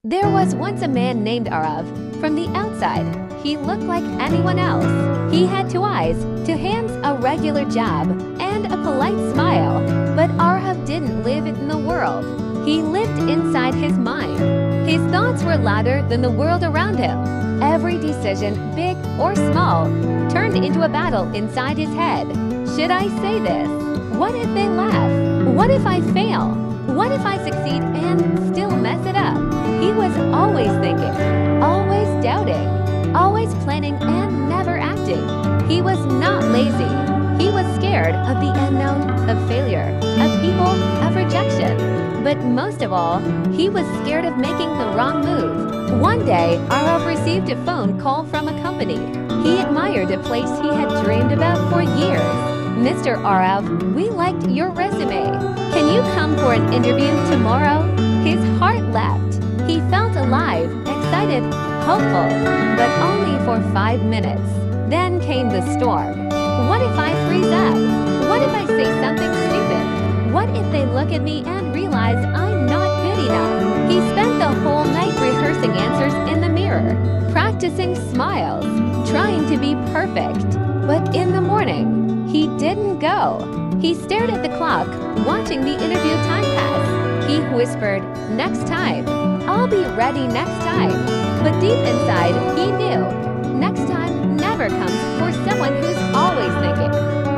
There was once a man named Arav. From the outside, he looked like anyone else. He had 2 eyes, 2 hands, a regular job, and a polite smile. But Arav didn't live in the world. He lived inside his mind. His thoughts were louder than the world around him. Every decision, big or small, turned into a battle inside his head. Should I say this? What if they laugh? What if I fail? What if I succeed and still mess it up? He was always thinking, always doubting, always planning and never acting. He was not lazy. He was scared of the unknown, of failure, of people, of rejection. But most of all, he was scared of making the wrong move. One day, Arav received a phone call from a company. He admired a place he had dreamed about for years. Mr. Arav, we liked your resume. Can you come for an interview tomorrow? His heart leapt. He felt alive, excited, hopeful, but only for 5 minutes. Then came the storm. What if I freeze up? What if I say something stupid? What if they look at me and realize I'm not good enough? He spent the whole night rehearsing answers in the mirror, practicing smiles, trying to be perfect. But in the morning, he didn't go. He stared at the clock, watching the interview time pass. He whispered, "Next time. I'll be ready next time." But deep inside, he knew next time never comes for someone who's always thinking.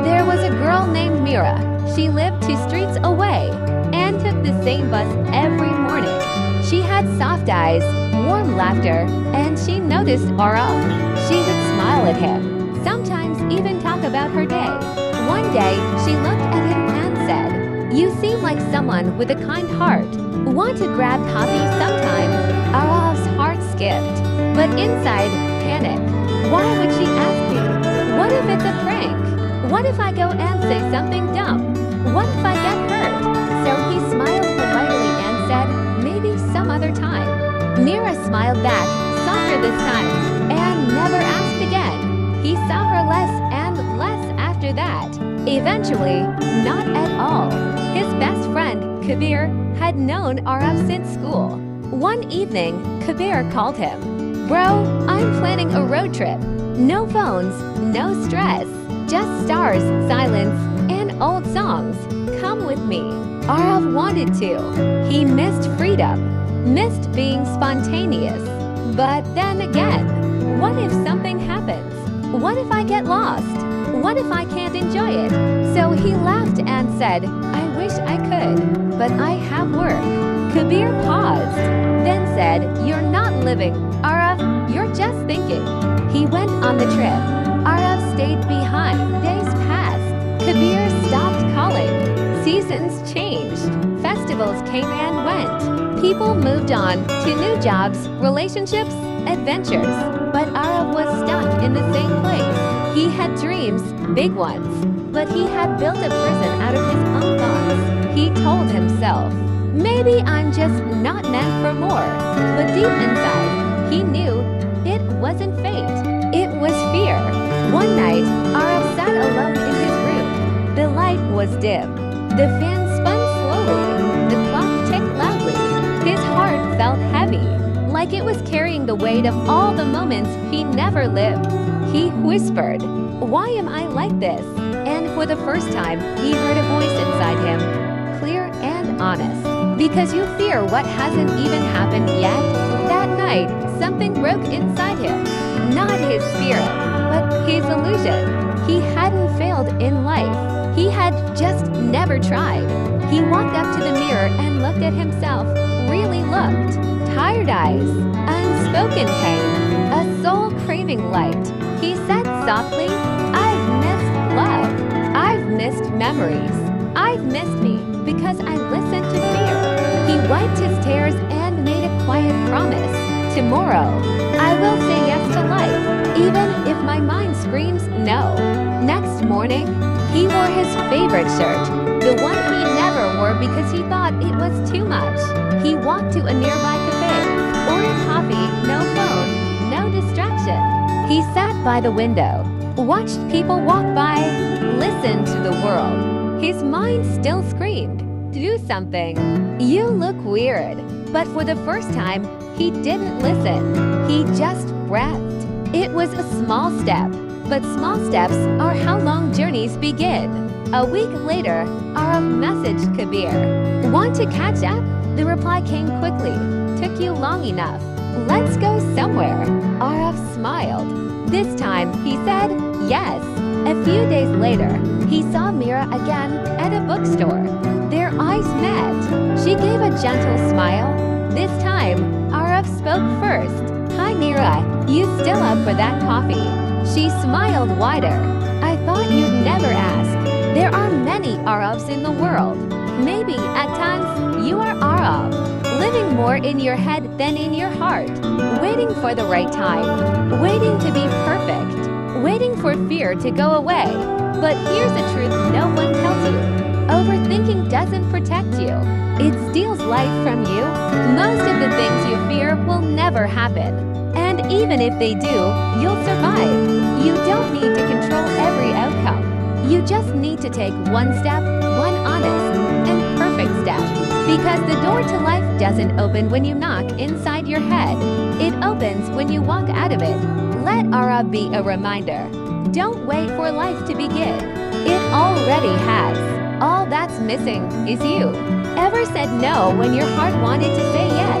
There was a girl named Mira. She lived 2 streets away and took the same bus every morning. She had soft eyes, warm laughter, and she noticed Arav. She would smile at him, sometimes even talk about her day. One day, she looked at him and said, "You seem like someone with a kind heart. Want to grab coffee sometime?" Arav's heart skipped, but inside, panic. Why would she ask me? What if it's a prank? What if I go and say something dumb? What if I get hurt? So he smiled politely and said, "Maybe some other time." Mira smiled back, softer this time, and never asked again. He saw her less and less after that. Eventually, not at all. His best friend, Kabir, had known Arav since school. One evening, Kabir called him. "Bro, I'm planning a road trip. No phones, no stress. Just stars, silence, and old songs. Come with me." Arav wanted to. He missed freedom, missed being spontaneous. But then again, what if something happens? What if I get lost? What if I can't enjoy it? So he laughed and said, "I wish I could, but I have work." Kabir paused, then said, "You're not living, Arav, you're just thinking." He went on the trip. Arav stayed behind. Days passed. Kabir stopped calling. Seasons changed. Festivals came and went. People moved on to new jobs, relationships, adventures. But Arav was stuck in the same place. He had dreams, big ones, but he had built a prison out of his own thoughts. He told himself, "Maybe I'm just not meant for more." But deep inside, he knew it wasn't fate. It was fear. One night, Arav sat alone in his room. The light was dim. The fan spun slowly. The clock ticked loudly. His heart felt heavy, like it was carrying the weight of all the moments he never lived. He whispered, "Why am I like this?" And for the first time, he heard a voice inside him, clear and honest. "Because you fear what hasn't even happened yet." That night, something broke inside him. Not his spirit, but his illusion. He hadn't failed in life. He had just never tried. He walked up to the mirror and looked at himself, really looked. Tired eyes, unspoken pain, a soul craving light. He said softly, "I've missed love. I've missed memories. I've missed me because I listened to fear." He wiped his tears and made a quiet promise. "Tomorrow, I will say yes to life, even if my mind screams no." Next morning, he wore his favorite shirt, the one he never wore because he thought it was too much. He walked to a nearby cafe, ordered coffee, no phone, no distraction. He sat by the window, watched people walk by, listened to the world. His mind still screamed, "Do something. You look weird." But for the first time, he didn't listen. He just breathed. It was a small step, but small steps are how long journeys begin. A week later, Arav messaged Kabir. Want to catch up? The reply came quickly. Took you long enough. Let's go somewhere. Arav smiled. This time, he said yes. A few days later, he saw Mira again at a bookstore. Their eyes met. She gave a gentle smile. This time, Arav spoke first. Hi Mira, you still up for that coffee? She smiled wider. I thought you'd never ask. There are many Aravs in the world. Maybe at times you are Arav, living more in your head than in your heart, waiting for the right time, waiting to be perfect, waiting for fear to go away. But here's a truth no one tells you. Overthinking doesn't protect you. It steals life from you. Most of the things you fear will never happen. And even if they do, you'll survive. You don't need to control every outcome. You just need to take one step, one honest and perfect step. Because the door to life doesn't open when you knock inside your head. It opens when you walk out of it. Let Arav be a reminder. Don't wait for life to begin. It already has. All that's missing is you. Ever said no when your heart wanted to say yes?